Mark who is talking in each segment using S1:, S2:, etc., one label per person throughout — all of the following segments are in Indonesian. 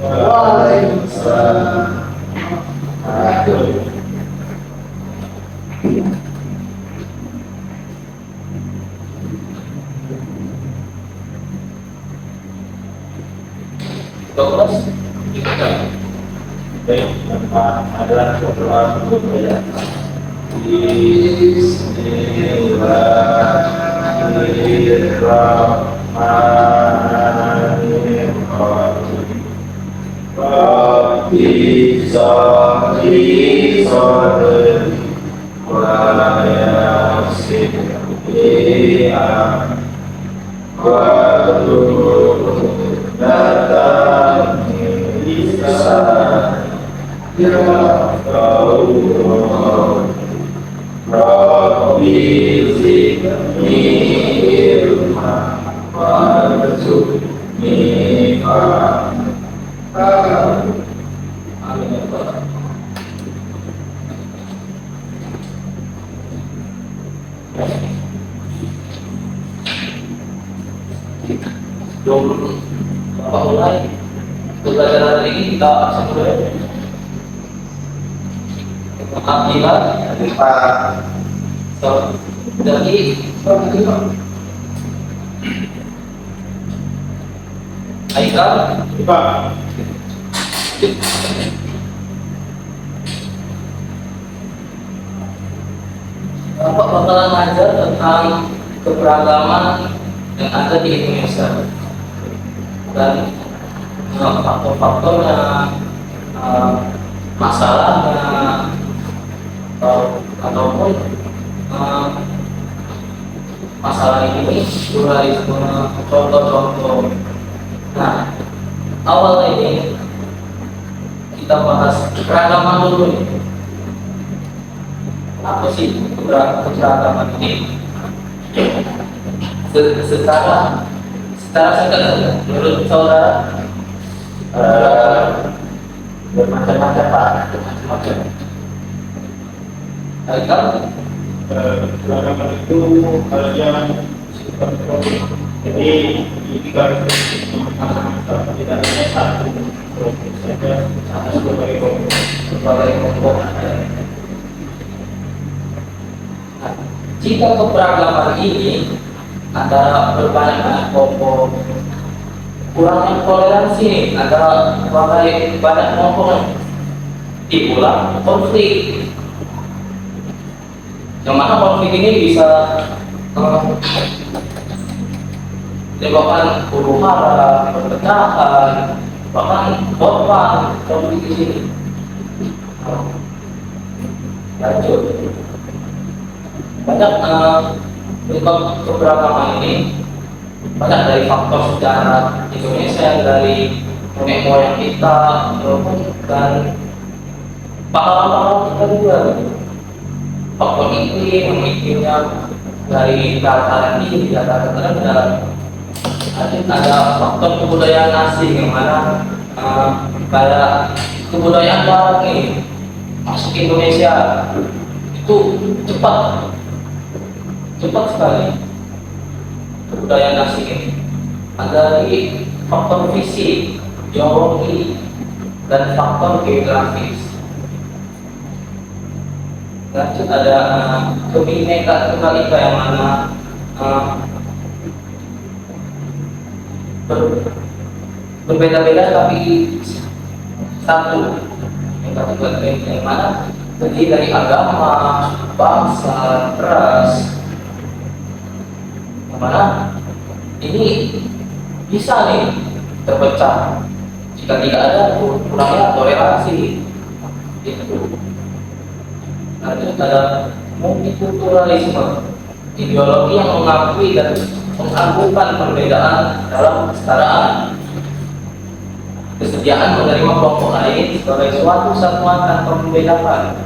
S1: Waalaikumsalam.
S2: Terus baik adalah berdoa ya. Bismillahirrahmanirrahim. Rabbi sholli sholli wa yassir li amri wa datang bisa ya Allah Rabbi zidni ilma warzuqni fahma. Bapak mulai pelajaran hari ini kita absen dulu ya. Alhamdulillah Pak dari Aikal Pak. Bapak bakalan ngajar tentang keberagaman yang ada di Indonesia dan faktor-faktornya, masalahnya, ataupun masalah ini pluralisme, contoh-contoh. Nah, awal ini kita bahas keragaman dulu nih. Apa sih keberagaman ini? Secara singkat saja, menurut saudara bermacam-macam Pak, bermacam-macam. Aikal
S3: Keragaman itu yang jadi jika tidak hanya satu kelompok saja atas berbagai kelompok.
S2: Jika keberagaman ini antara berbanyak kelompok, kurangnya toleransi antara banyak kelompok, timbullah konflik. Yang mana konflik ini bisa menyebabkan huru-hara, perpecahan, bahkan korban konflik di sini. Lanjut. Banyak penyebab keberagaman ini banyak dari faktor sejarah Indonesia, dari nenek moyang kita, dan pahlawan kita juga. Faktor iklimnya dari dataran tinggi, dataran rendah. Ada faktor kebudayaan asing yang mana kayak kebudayaan barat nih masuk Indonesia itu cepat sekali. Kebudayaan asing ini ada di faktor fisik, geologi, dan faktor geografis. Lanjut ada kebinekaan tunggal ika yang mana berbeda-beda tapi satu. Yang mana terdiri dari agama, bangsa, ras. Yang mana ini bisa nih terpecah jika tidak ada kurangnya toleransi. Itu. Lanjut ada multikulturalisme, ideologi yang mengakui dan mengagukan perbedaan dalam kesetaraan, kesediaan menerima kelompok lain sebagai suatu satuan tanpa membedakan.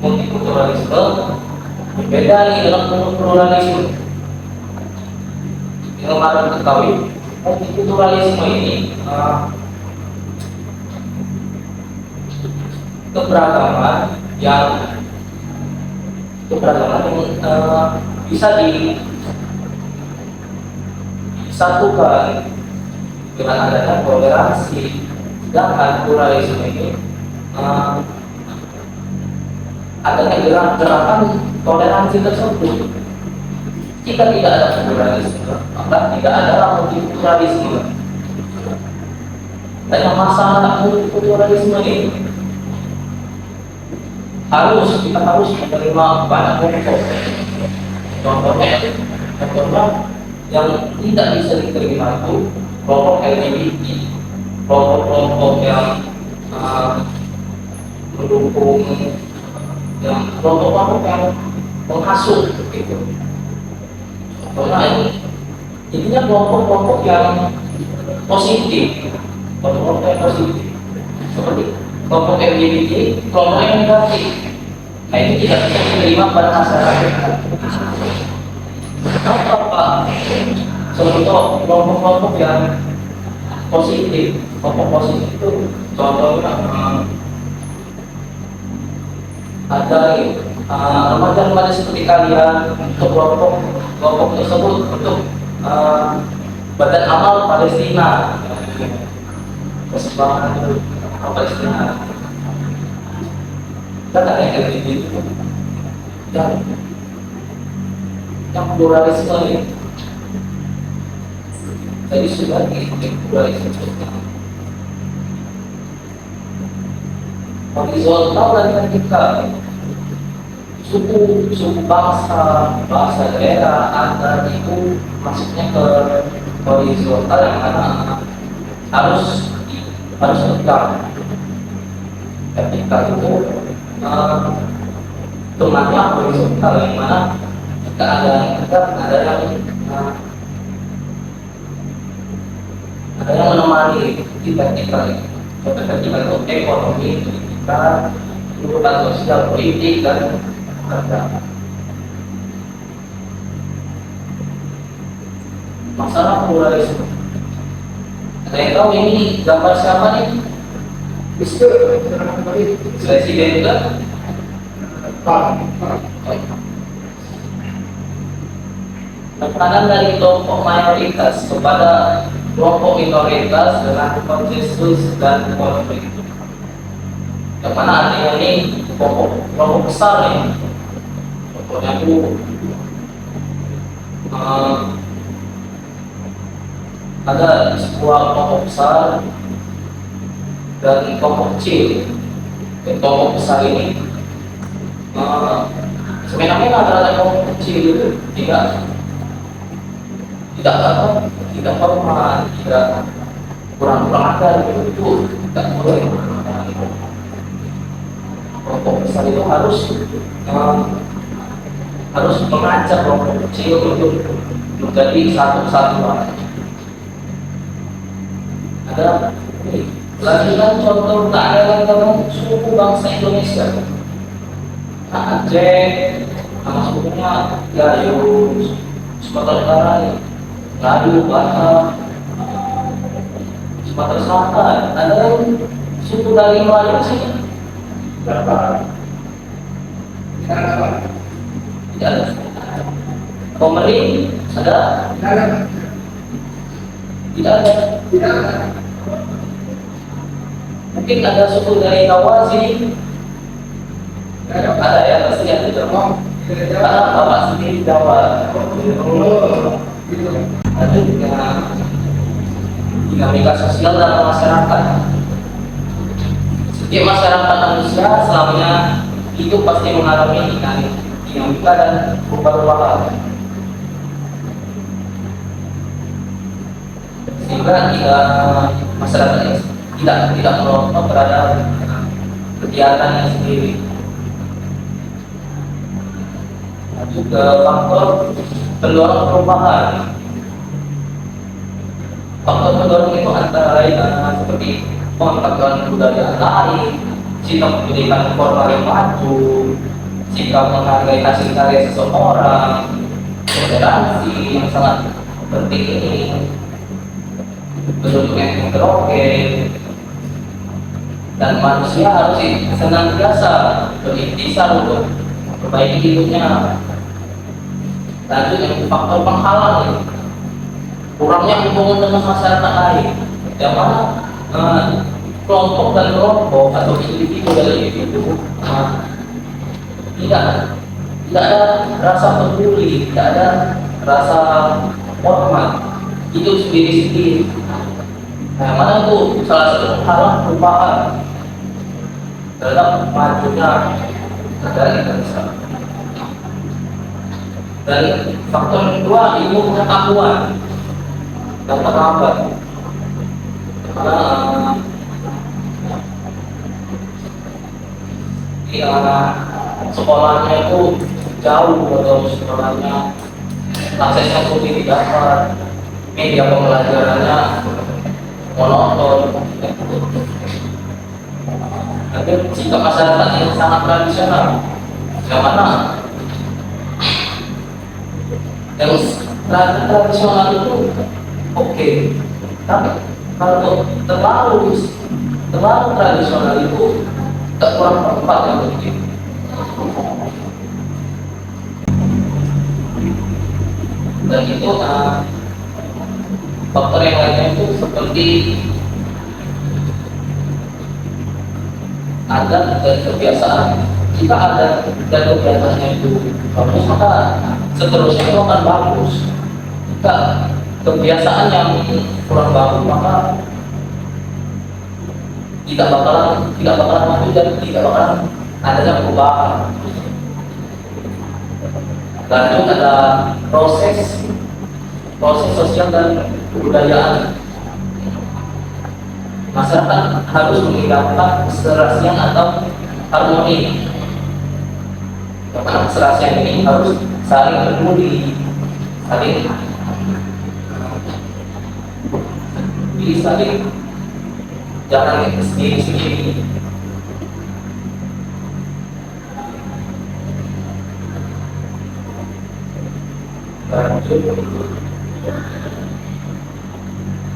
S2: Multikulturalisme berbeda dengan pluralisme. Yang harus diketahui, multikulturalisme ini keberagaman yang bisa disatukan dengan adanya toleransi. Sedangkan pluralisme ini adanya gerakan toleransi tersebut. Jika tidak ada pluralisme, maka tidak ada multikulturalisme. Dan yang masalah multikulturalisme ini kita harus menerima banyak kelompok. Contohnya yang tidak bisa diterima itu kelompok LGBT, kelompok yang mendukung, yang kelompok yang menghasut gitu. Contohnya intinya kelompok yang positif, kelompok yang positif seperti kelompok LGBT, kelompok yang negatif. Nah itu tidak bisa diterima pada masyarakat. Apa? Contoh kelompok-kelompok yang positif, kelompok positif itu contohnya ada remaja-remaja seperti kalian, untuk kelompok tersebut untuk Badan Amal Palestina, persembahan Palestina. Dan ada yang LGBT dan yang pluralisme ini. Jadi sudah pluralisme horizontal dan vertikal, suku bahasa daerah antar itu masuknya ke horizontal yang mana harus vertikal. Vertikal itu temannya horizontal yang mana jika ada yang tegak, ada yang menemani di vertikal. Contoh vertikal itu ekonomi, pendidikan, urutan sosial, politik, dan agama. Masalah pluralisme. Ada yang tahu ini gambar siapa nih? Presiden kan? Tekanan dari kelompok mayoritas kepada kelompok minoritas dengan konsensus dan konflik. Yang mana artinya ini kelompok besar nih, kelompoknya itu ada sebuah kelompok besar dan kelompok kecil. Dan kelompok besar ini sebenarnya antara kelompok kecil itu tidak hormat, tidak kurang ajar itu tidak boleh. Kelompok besar itu harus mengajak kelompok kecil untuk menjadi satu-satuan. Ada lagi kan contoh keanekaragaman suku bangsa Indonesia. Aceh, nama sukunya Gayo, Sumatera Utara, Ngadu, Batak, Sumatera Selatan. Ada suku dari Melayu sih? Berapa? Tidak ada. Komering ada? Tidak ada. Mungkin ada suku dari Jawa sini. Ada ya, pasti ada Jawa. Karena bapak sendiri Jawa. Ada juga dinamika sosial dalam masyarakat. Setiap masyarakat manusia selamanya hidup pasti mengalami dinamika dan perubahan. Sehingga masyarakat tidak merontok terhadap kegiatannya sendiri. Juga faktor pendorong perubahan. Faktor pendorong itu antara lain seperti pengetahuan budaya lain, sikap pendidikan formal yang maju, sikap menghargai hasil karya seseorang, toleransi yang sangat penting ini, bentuk yang heterogen, dan manusia harus senantiasa berikhtiar untuk memperbaiki hidupnya. Lanjut yang faktor penghalang ini. kurangnya hubungan dengan masyarakat lain, yang mana kelompok dan kelompok atau individu dari individu tidak ada rasa peduli, tidak ada rasa hormat, hidup sendiri-sendiri. Nah, mana itu salah satu hal perubahan terhadap majunya negara Indonesia. Dan faktor yang kedua, ilmu pengetahuan yang terlambat. Karena sekolahnya itu jauh atau sekolahnya aksesnya sulit didapat, media pembelajarannya monoton. Tapi jika masyarakat yang sangat tradisional, yang mana yang tradisional itu oke, tapi kalau terlalu tradisional itu tak kurang tepat yang mungkin. Dan itu faktor yang lainnya itu seperti adat dan kebiasaan. Jika adat dan kebiasaannya itu bagus, maka seterusnya itu akan bagus. Jika kebiasaan yang kurang bagus, maka tidak bakalan maju dan tidak bakalan adanya perubahan. Lanjut ada proses sosial dan kebudayaan. Masyarakat harus meninggalkan keserasian atau harmoni. Karena keserasian ini harus saling peduli, saling jangan sendiri-sendiri.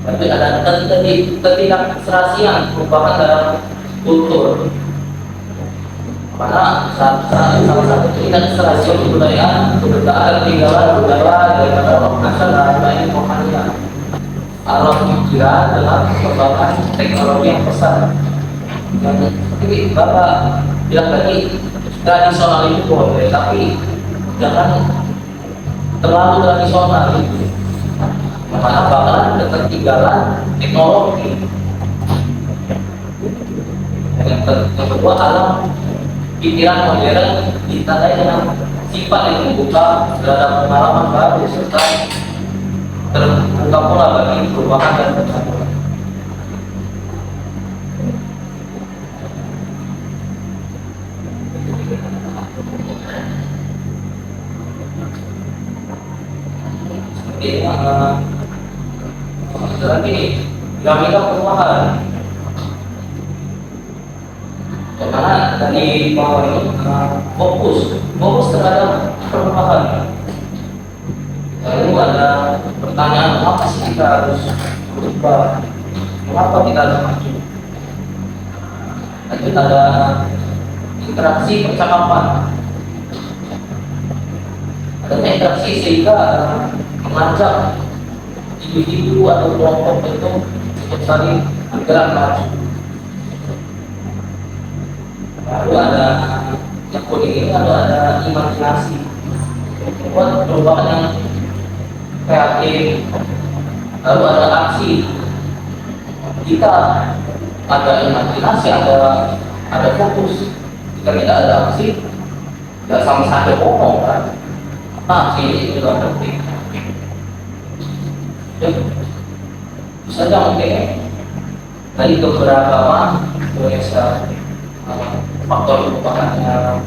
S2: Tapi ada ketidakserasian merupakan dalam kultur. Karena salah satu ketidakserasian kebudayaan itu ada ketinggalan budaya daripada orang asal dan lain rohanian. Arah pikiran dalam perkembangan teknologi yang pesat. Jadi Bapak bilang tadi tradisional itu boleh, tapi jangan terlalu tradisional itu. Mana bakalan ketinggalan teknologi. Yang kedua alam pikiran modern ditandai dengan sifat yang terbuka terhadap pengalaman baru serta terbuka pula bagi perubahan dan perkembangan. Seperti ini, dinamika perubahan. Karena dari bawah ini fokus terhadap perubahan. Lalu ada pertanyaan, apa sih kita harus berubah? Mengapa kita harus maju? Lanjut ada interaksi percakapan. Adanya interaksi sehingga mengajak individu atau kelompok itu untuk saling bergerak maju. Lalu ada yang kuning ini ada imajinasi, buat perubahan yang kreatif. Lalu ada aksi. Jika ada imajinasi, ada fokus. Jika tidak ada aksi, tidak sama saja bohong kan. Aksi ini juga penting. Itu saja mungkin dari beberapa Indonesia faktor perubahannya.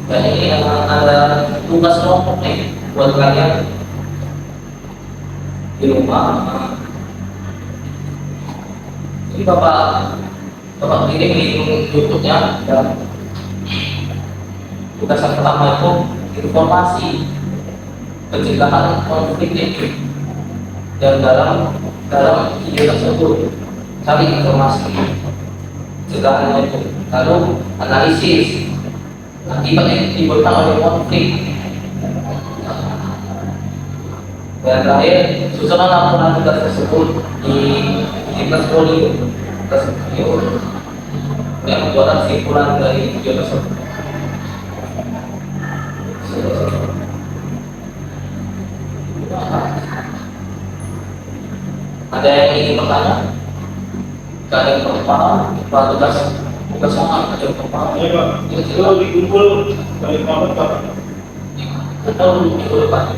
S2: Dan ini ada tugas kelompok nih buat kalian di rumah. Jadi bapak kirim link YouTube-nya, dan tugas yang pertama itu informasi pencegahan konflik itu. Dan dalam video tersebut cari informasi pencegahan itu, lalu analisis akibat yang ditimbulkan oleh konflik. Dan terakhir, susunan laporan tugas tersebut di portfolio yang membuat kesimpulan dari video tersebut. Ada yang ingin bertanya? Gak ada yang bertanya? Pak tugas sama ada yang bertanya?
S3: Ya Pak, itu dikumpul dari kapan Pak?
S2: Kita minggu depan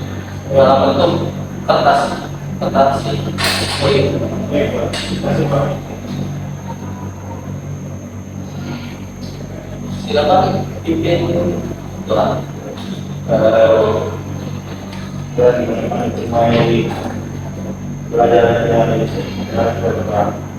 S2: dalam bentuk kertas sih. Oh iya.
S3: Baik Pak, terima kasih Pak.
S2: Silakan pimpin doa.
S3: Dan menikmati pelajaran yang kita lakukan.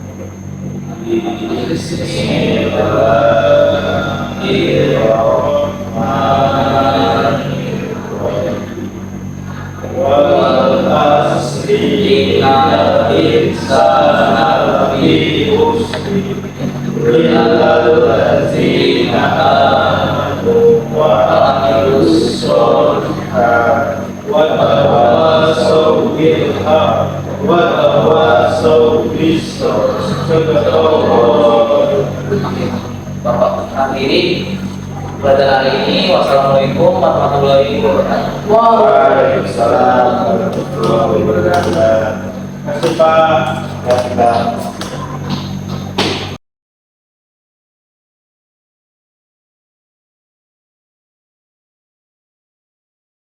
S2: Bapak akhiri pelajaran hari ini. Wassalamualaikum warahmatullahi wabarakatuh.
S3: Waalaikumsalam warahmatullahi wabarakatuh. Terima kasih Pak.